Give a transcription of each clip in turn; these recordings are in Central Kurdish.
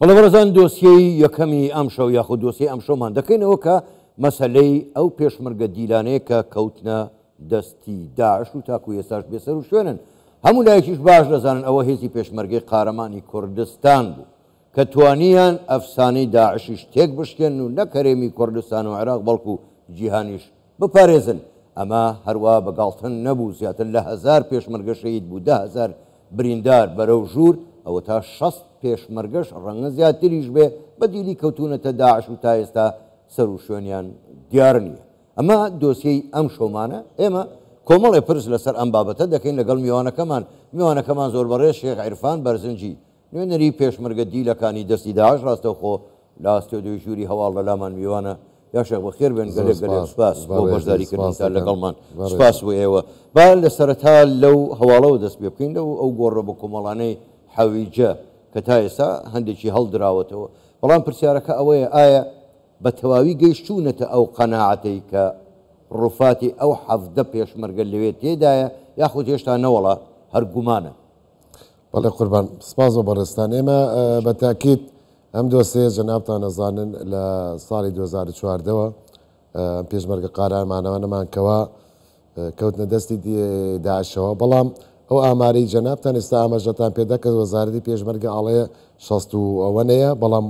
بەڵێ بەڕێزان دۆسیەی یەکەمی ئەم شەو یاخود دۆسیەی ئەم شەومان دەکەینەوە کە مەسەلەی ئەو پێشمەرگە دیلانەیە کە کەوتنە دەستی داعش و تاکو ئێستاش بێسەر و شوێنن. هەموو لایەکیش باش دەزانن ئەوە هێزی پێشمەرگەی قارەمانی کوردستان بوو کە توانیان ئەفسانەی داعشیش تێک بشکێن و نەک هەرێمی کوردستان و عێراق بەڵکو جیهانیش بپارێزن. ئەمە هەروە بەگاڵتن نەبوو، زیاتر لە 1000 پێشمەرگە شەهید بوو، 10,000 بریندار بەرەو ژوور، ئەوە تا 60 پێشمەرگەش ڕەنگە زیاتریش بێ بەدیلی کەوتونەتە داعش و تا ئێستا سەر و شوێنیان دیار نییە. ئەمە دۆسیەی ئەم شەومانە. ئێمە کۆمەڵێ پرس لەسەر ئەم بابەتە دەکەین لەگەڵ میوانەکەمان زۆر بەڕێز شێخ عیرفان بەرزنجی، نوێنەری پێشمەرگە دیلەکانی دەستی داعش. ڕاستەوخۆ لە ئاستۆدیۆی ژووری هەواڵ لە لامان میوانە. یا شێخ بەخێر بێن، گەلێک سوپاس بۆ بەشداریکردنتان لەگەڵمان. سوپاس بۆ ئێوە. با لە سەرەتا لەو هەواڵەوە دەست پێ بکەین، لەو ئەو گۆڕە بە کۆمەڵانەی حەویجە کە تا ئێستا هەندێکی هەڵدراوەتەوە. بەڵام پرسیارەکە ئەوەیە، ئایا بە تەواوی گەیشتوونەتە ئەو قەناعەتەی کە ڕووفاتی ئەو 17 پێشمەرگە لەوێ تێدایە یاخود هێشتا نەوەڵا هەر گومانە؟ بەڵێ قوربان، سپاس بۆ بەڕێستان. ئێمە بە تاکید ئەم دۆسەیە جەنابتان ئەزانن لە ساڵی 2014ەوە پێشمەرگە قارەمانەوەمان کەوە کەوتنە دەستی داعشەوە. بەڵام ئەو ئامارەی جەنابتان ئێستا ئاماژەتان پێدا کە وەزارەتی پێشمەرگە ئاڵەیە 60 بەڵام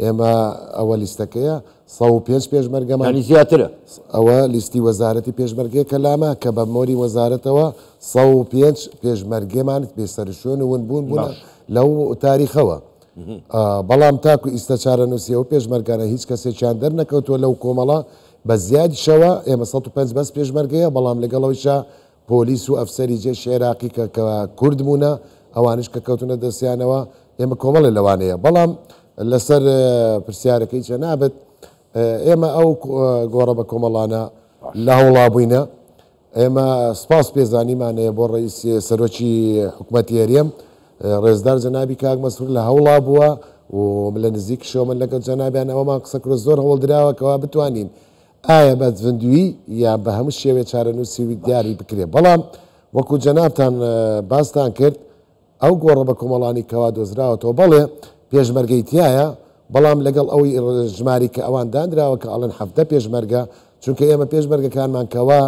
ئێمە ئەوە لیستەکەیە 105 پێشمەرگەمان زیاترە. ئەوە لیستی وەزارەتی پێشمەرگەیە کە لامە کە بە مۆری وەزارەتەوە 105 پێشمەرگێمان بێسەر شوێن و ونبوون بوون لەو تاریخەوە. بەڵام تاکو ئیستا چارەنووسی ئەو پێشمەرگانە هیچ کەسێکیان دەرنەکەوتووە لەو کۆمەڵە بە زیادیشەوە. ئێمە 105 بەس پێشمەرگەیە، بەڵام لەگەڵەوەیشە پۆلیس و ئەفسەری جێشی عێراقی کە کورد بوونە، ئەوانش کە کەوتونە دەستیانەوە ئێمە کۆمەڵی لەوانەیە. بەڵام لەسەر پرسیارەکەی چە نابێت، ئێمە ئەو گۆڕە بە کۆمەڵانە لە هەوڵا بووینە. ئێمە سپاس پێزانیمانەیە بۆ ڕئیس سەرۆکی حکوومەتی هەرێم ڕێزدار جەنابی کاک مەسرور لە هەوڵا بووە و لە نزیکشەوە من لەگەڵ جەنابیان ئەوەمان قسەکرۆ زۆر هەوڵ دراوەکەوا بتوانین ئایا بە جوندوی یا بە هەموو شێوێ چارەنووسی دیاری بکرێت. بەڵام وەکو جەنابتان باستان کرد، ئەو گۆڕە بە کۆمەڵانی کەوا دۆزراوەتەوە بەڵێ پێشمەرگەی تایە، بەڵام لەگەڵ ئەوەی ژماری کە ئەوان دانراوە کە ئەڵەن 17 پێشمەرگە، چونکە ئێمە پێشمەرگەکانمان کەوا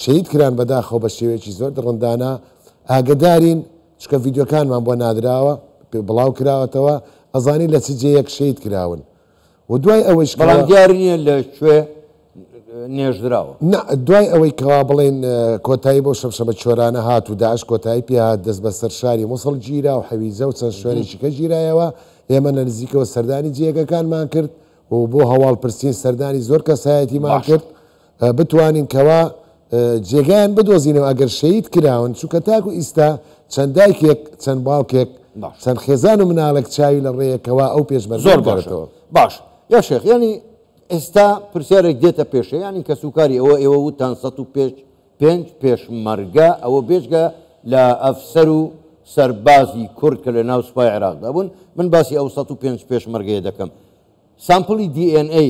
شەهید کران بەداخەوە بە شێوەیەکی زۆر دڕندانە ئاگدارین، چکە ڤیددیۆکانمان بۆ نادراوە بڵاو کراوەتەوە، ئەزانی لە چ جێیەک شەهید کراون و دوای ئەوەیش بەڵام دیار نییە لە کوێ نێژراوە. دوای ئەوەی کەوا بڵێن کۆتایی بۆ شەمشەمە چۆرانە هات و داعش کۆتایی پێهات دەست بە سەر شاری مووسڵ گیرا و حەویزە و چەند شوێنێکی کە گیرایەوە، ئێمە لە نزیکەوە سەردانی جێگەکانمان کرد و بۆ هەواڵپرسین سەردانی زۆر کەسایەتیمان کرد بتوانین کەوا جێگایان بدۆزینەوە ئەگەر شەهید کراون، چونکە تاکو ئیستا چەند دایکێک چەند باوکێک چەند خێزان و مناڵێک چاوی لە ڕێیەکەوە ئەو پێشمەرگە زۆر باش. یا شێخ، ینی ئێستا پرسیارێک دێتە پێشە، ینی کە سوکاری ئێوە وتان 105 پێشمەرگە ئەوە بێژگە لە ئەفسەر و سەربازی کورد کە لە ناو سوپای عێراقدا بوون. من باسی ئەو 105 پێشمەرگەیە دەکەم. سامپڵی DNA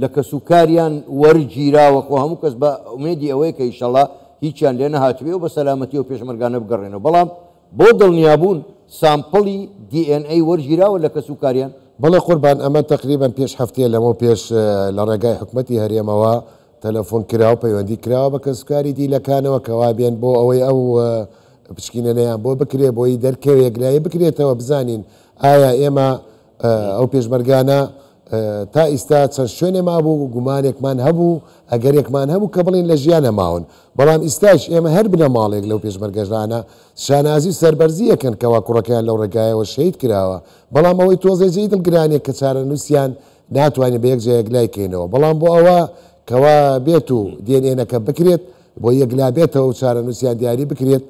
لە کەسوکاریان وەرگیراوەخۆ هەموو کەس بە ئومێدی ئەوەیە کە ئیشەڵا هیچیان لێ نەهاتوێ و بە سەلامەتی و پێشمەرگانە بگەڕێنەوە. بەڵام بۆ دڵنیابوون سامپڵی DNA وەرگیراوە لە کەسوکاریان. بەڵێ قوربان، ئەمە تقریبان پێش هەفتەیە لەمە پێش لە ڕێگای حکوومەتی هەرێمەوە تەلەفۆن کراوە پەیوەندی کراوە بە کەسوکاری دیلەکانەوە کەوا بێن بۆ ئەوەی ئەو پشکینەیان بۆ بکرێت بۆی دەرکەوێک لای بکرێتەوە بزانین ئایا ئێمە ئەو پێشمەرگانە تا ئیستا چەند شوێنێ مابوو گومانێکمان هەبوو ئەگەرێکمان هەبوو کە بڵین لە ژیانە ماون. بەڵام ئیستاش ئێمە هەر بنە ماڵێک لەو پێشمەرگەژانە شانازی سەربەرزیەکەن کەوا کوڕەکەیان لەو ڕێگایەوە شەهید کراوە. بەڵام ئەوەی تۆزێجی دڵگرانێک کە چارەنووسیان ناتوانێت بە یەک جێیەک لای کەینەوە. بەڵام بۆ ئەوە کەوا بێت و دێنێنەکە بکرێت بۆ یەکلا بێتەوە و چارەنووسیان دیاری بکرێت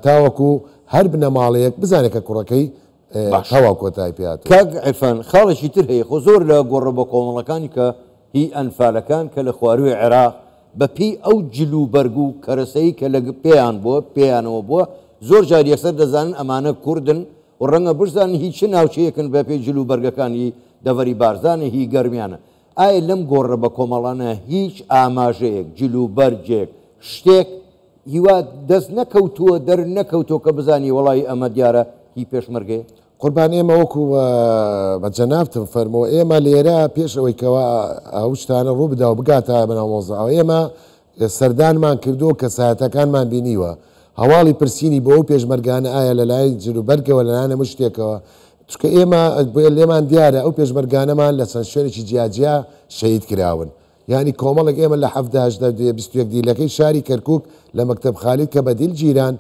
تاوەکو هەر بنە ماڵەیەک بزانێت کە کوڕەکەی هەوا کۆتایی پێات. کاک عیرفان، خاڵێکی تر هەیە خۆ زۆر لە گۆڕە بە کۆمەڵەکانی کە هی ئەنفالەکان کە لە خواروی عێراق بەپی ئەو جلوبەرگ و کەرەسەی کە لە پێیان بووە پێیانەوە بووە زۆر جار یەکسەر دەزانن ئەمانە کوردن و ڕەنگە بزانن هیچ ناوچەیەکن بە پێی جلوبەرگەکانی دەڤەری بارزانە هی گەرمیانە. ئایا لەم گۆڕە بە کۆمەڵانە هیچ ئاماژەیەک جلوبەرجێک شتێک هیوا دەست نەکەوتووە دەر نەکەوتۆ کە بزانی وڵی ئەمە دیارە هی پێشمەرگەیە؟ قوربان ئێمە وەکو بە جەنابتم فەرمەوە ئێمە لێرە پێش ئەوەی کەوا ئەو شتانە ڕوو بدا و بگاتە بەناو مۆزەعەوە ئێمە سەردانمان کردو کە ساعەتەکانمان بینیوە هەواڵی پرسیینی بۆ ئەو پێشمەرگانە ئایا لە لای جلوبەرگەوە لەلایەنە هەموو شتێکەوە چکە ئێمە لێمان دیارە ئەو پێشمەرگانەمان لە چەند شوێنێکی جیاجیا شەهید کراون یعنی کۆمەڵێک ئێمە لە 21 دیلەکەی شاری کەرکووک لە مەکتەب خالید کە بەدیل جیران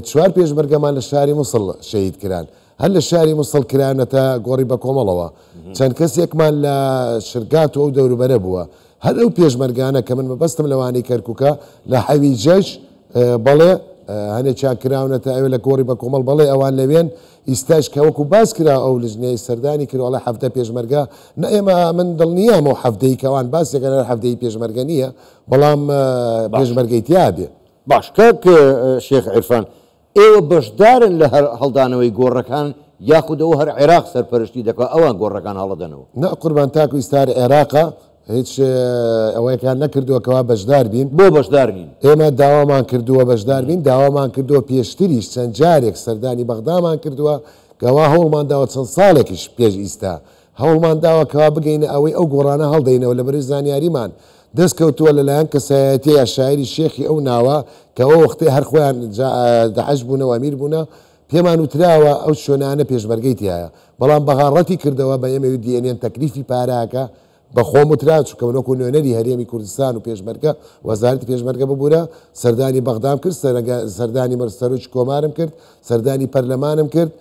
4 پێشمەرگەمان لە شاری مووسڵ شەهید کران هەر لە شاری مووسڵ کرانەتە گۆڕی بە کۆمەڵەوە چەند کەسێکمان لە شرکات و ئەو دەوروبەرە بووە هەر ئەو پێشمەرگانە کە من مەبەستم لەوانەی کەرکووکە لە حەوی جەش بەڵێ هەنێ چاکراونەتە ئەوێ لە گۆڕی بە کۆمەڵ بەڵێ ئەوان لەوێن ئیستاش کە وەکو باس کرا ئەو لژنەی سەردانی کردوڵە هەفتە پێشمەرگە نە ئێمە من دڵنیام و هەفتەی کەوان باسێکەکە هەفتەی پێشمەرگە نییە بەڵام پێشمەرگەی تیابێ باش کاک شێخ عیرفان ئێوە بەشدارن لە هەر هەڵدانەوەی گۆڕەکان یاخودەوە هەر عێراق سەرپەرشتی دەکات ئەوان گۆڕەکان هەڵەدەنەوە نە قوربان تاکو ئیستار عێراقا هیچ ئەوەیەکان نەکردووەکەوا بەشدار بین بۆ بەشدار نین ئێمە داوامان کردووە بەشدار بین داوامان کردووە پێشتریش چەند جارێک سەردانی بەغدامان کردووە کەوا هەوڵمان داوە چەند ساڵێکیش پێش ئیستا هەوڵمان داوە کەوا بگەینە ئەوەی ئەو گۆڕانە هەڵدەینەوە لە بەرز زانیاریمان دەستکەوتووە لەلایەن کەسایەتی یا شاعری شێخی ئەو ناوە کە ئەو وەختی هەر خۆیان دەحەش بوونەوە ئەمیر بوونە پێمان وتراوە ئەو شوێنانە پێشمەرگەی تایە بەڵام بەغاڕەتی کردەوە بە ئێمە دیێنێن تەکلیفی پاراکە بە خۆم وترا چکەونەکو نوێنەری هەرێمی کوردستان و پێشمەرگە وەزارەتی پێشمەرگە ببوورە سەردانی بەغدام کرد سەردانی مەرسەرۆکی کۆمارم کرد سەردانی پەرلەمانم کرد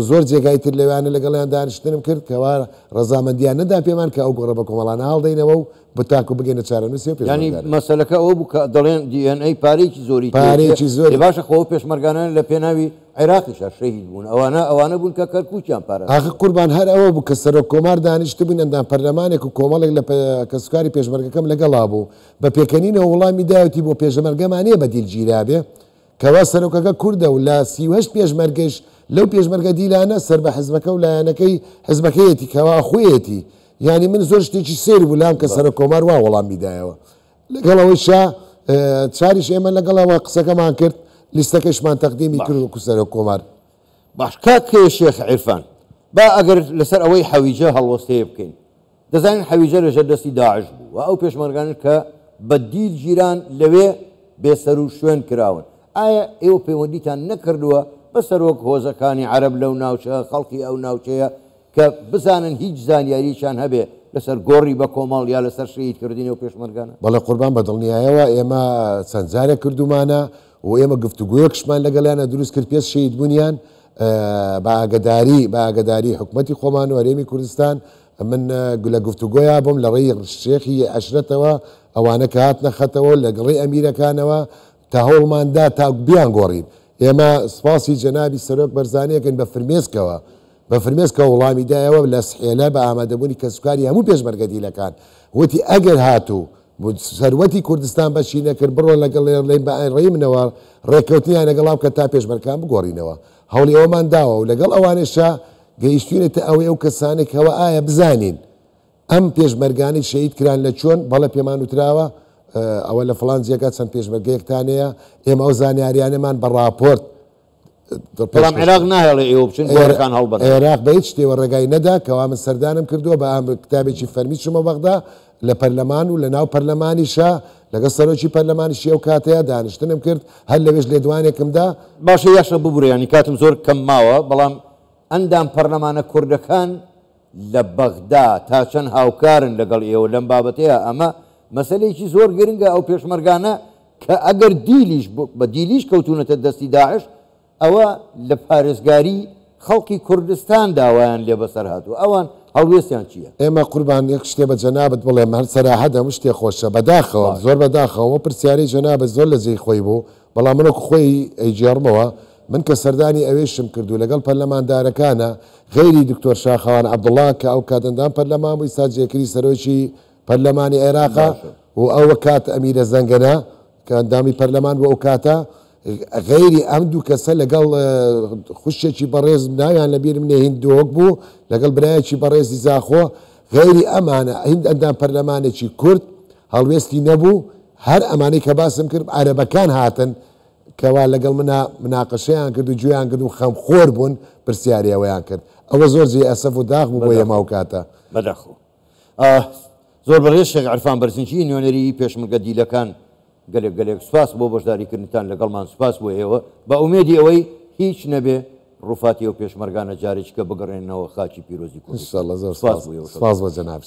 زۆر جێگای تر لەوانە لەگەڵیان دانیشتنم کرد کەوا ڕەزامەندیان نەدا پێمان کە ئەو گۆڕە بە کۆمەڵانە هەڵدەینەوە و بتاکو بگەینە چارەنووسی و ینی مەسەلەکە ئەوە بوو کە دەڵێن دیێنەی پارێکی زۆری پارێکی زۆری باشە خۆ پێشمەرگانە لە پێناوی عێراقیشە شەهید بوون ئەوانە بوون کە کەرکووکیان پارە ئاخ قوربان هەر ئەوە بوو کە سەرۆک کۆمار دانیشت بوون ئەندام پەرلەمانێک و کۆمەڵێک لە کەسوکاری پێشمەرگەکەم لەگەڵا بوو بە پێکەنینەوە وەڵامی داوەتی بۆ پێشمەرگەمانەیە بە دیلگیرابێ کەوا سەرۆکەکە کووردە و لە 38 پێشمەرگەش لەو پێشمەرگە دیلانە سەر بە حزبەکە و لایەنەکەی حزبەکەیەتی کەوا خۆیەتی ینی من زۆر شتێکی سێر بولام کە سەرۆک کۆمار وا وەڵام میدایەوە لەگەڵەوەیشا چاریش ئێمە لەگەڵەوە قسەکەمان کرد لیستەکەشمان تەقدیمی کرد وەکو سەرۆک کۆمار باش کاک شێخ عیرفان با ئەگەر لەسەر ئەوەی حەویجە هەڵوەستەیە بکەین دەزانین حەویجە لەژێر دەستی داعش بوو و ئەو پێشمەرگانن کە بە دیل گیران لەوێ بێسەر و شوێن کراون ئایا ئێوە پەیوەندیتان نەکردووە بە سەرۆک هۆزەکانی عەرەب لەو ناوچە خەڵکی ئەو ناوچەیە کە بزانن هیچ زانیاریشان هەبێ لەسەر گۆڕی بە کۆمەڵ یا لەسەر شەهیدکردنەوە پێشمەرگانە بەڵێ قوربان بە دڵنیایەوە ئێمە چەند جارێک کردومانە و ئێمە گفتوگویەکشمان لەگەڵیانە دروست کرد پێش شەهید بوونیان بە ئاگداری حکوومەتی خۆمان و هەرێمی کوردستان من لە گفتوگۆیا بووم لە ڕێی شێخی عەشرەتەوە ئەوانە کە هات نەخەتەوە لەگەڵی ئەمیرەکانەوە تا هەوڵماندا تا بیان گۆڕین ئێمە سپاسی جەنابی سەرۆک بەرزانەیەکەین بە فرمێسکەوە بە فرمێسکە وڵامی دایەوە لە سحێلە بە ئامادەبوونی کەسوکاری هەموو پێشمەرگە دیلەکان وتی ئەگەر هاتوو سەروەتی کوردستان بەشی نەکرد بڕۆ لەگەڵ ڕێی منەوە ڕێککەوتنیان لەگەڵاو کە تا پێشمەرگەکان بگۆڕینەوە هەوڵی ئەومان داوە و لەگەڵ ئەوانێشا گەیشتوینێتە ئەوەی ئەو کەسانێک ئەوە ئایا بزانین ئەم پێشمەرگانی شەهید کران لە چۆن بەڵە پێمان وتراوە ئەوە لە فڵان جێگا چەند پێشمەرگەیەکتانەیە ئێمە ئەو زانیاریانەمان بە ڕاپۆرت بەڵام عێراق ناهێڵێ ئێوە بچن گۆڕەکان هەڵبەن عێراق بە هیچ شتێوە ڕێگای نەدا کەوا من سەردانم کردووە بە ئەم کتابێکی فەرمی چوومە بەغدا لە پەرلەمان و لە ناو پەرلەمانیشا لەگەڵ سەرۆکی پەرلەمانیشی ئەو کاتەیە دانیشتنم کرد هەر لەوێش لێدوانێکمدا باشە یاشە ببوورە ینی کاتم زۆر کەم ماوە بەڵام ئەندام پەرلەمانە کوردەکان لە بەغدا تا چەند هاوکارن لەگەڵ ئێوە لەم بابەتەیە ئەمە مەسەلەیەکی زۆر گرنگە ئەو پێشمەرگانە کە ئەگەر دیلیش بە دیلیش کەوتونەتە دەستی داعش ئەوە لە پارێزگاری خەڵکی کوردستان داوایان لێ بەسەر هاتووە ئەوان هەڵوێستیان چییە؟ ئێمە قوربان یەک شتێ بە جەنابەت بڵێم هەر سەراحەت هەموو شتێ خۆشە بەداخەوە زۆر بەداخەوە پرسیارەی جەنابەت زۆر لە جێی خۆی بوو بەڵام منەکو خۆی ئەیجێڕمەوە من کە سەردانی ئەوێشم کردو لەگەڵ پەرلەماندارەکانە غەیری دکتۆر شاخەوان عەبدوڵڵا کە ئەو کاتەندام پەرلەمان بووی سا جێکری سەرۆکی پەرلەمانی عێراقا و ئەوە کات ئەمیرە زەنگەنە کە ئەندامی پەرلەمان بۆ ئەو کاتە غەیری ئەم دوو کەسە لەگەڵ خوشتێکی بەڕێز ناویان لەبیرم نێ هیند دۆک بوو لەگەڵ برایەکی بەڕێزی زاخۆ غەیری ئەمانە هیند ئەندام پەرلەمانێکی کورد هەڵوێستی نەبوو هەر ئەمانەی کە باسم کرد عەرەبەکان هاتن کەوا لەگەڵ مناقەشەیان کرد و گوێیان کرد و خەمخۆر بوون پرسیاری ئەوەیان کرد ئەوە زۆر جێ ئەسەف و داغ بوو بۆ ئێمە و کاتە بەدەخۆ زۆر بەڕێز شێخ عەرفان بەرزنجی نوێنەری پێشمەرگە دیلەکان گەلێک سوپاس بۆ بەشداریکردنتان لەگەڵمان سوپاس بۆ ئێوە بە ئومێدی ئەوەی هیچ نەبێ ڕووفاتی ئەو پێشمەرگانە جارێککە بگەڕێنەوە خاکی پیرۆزی کوردستان سپاس بۆ جەناب.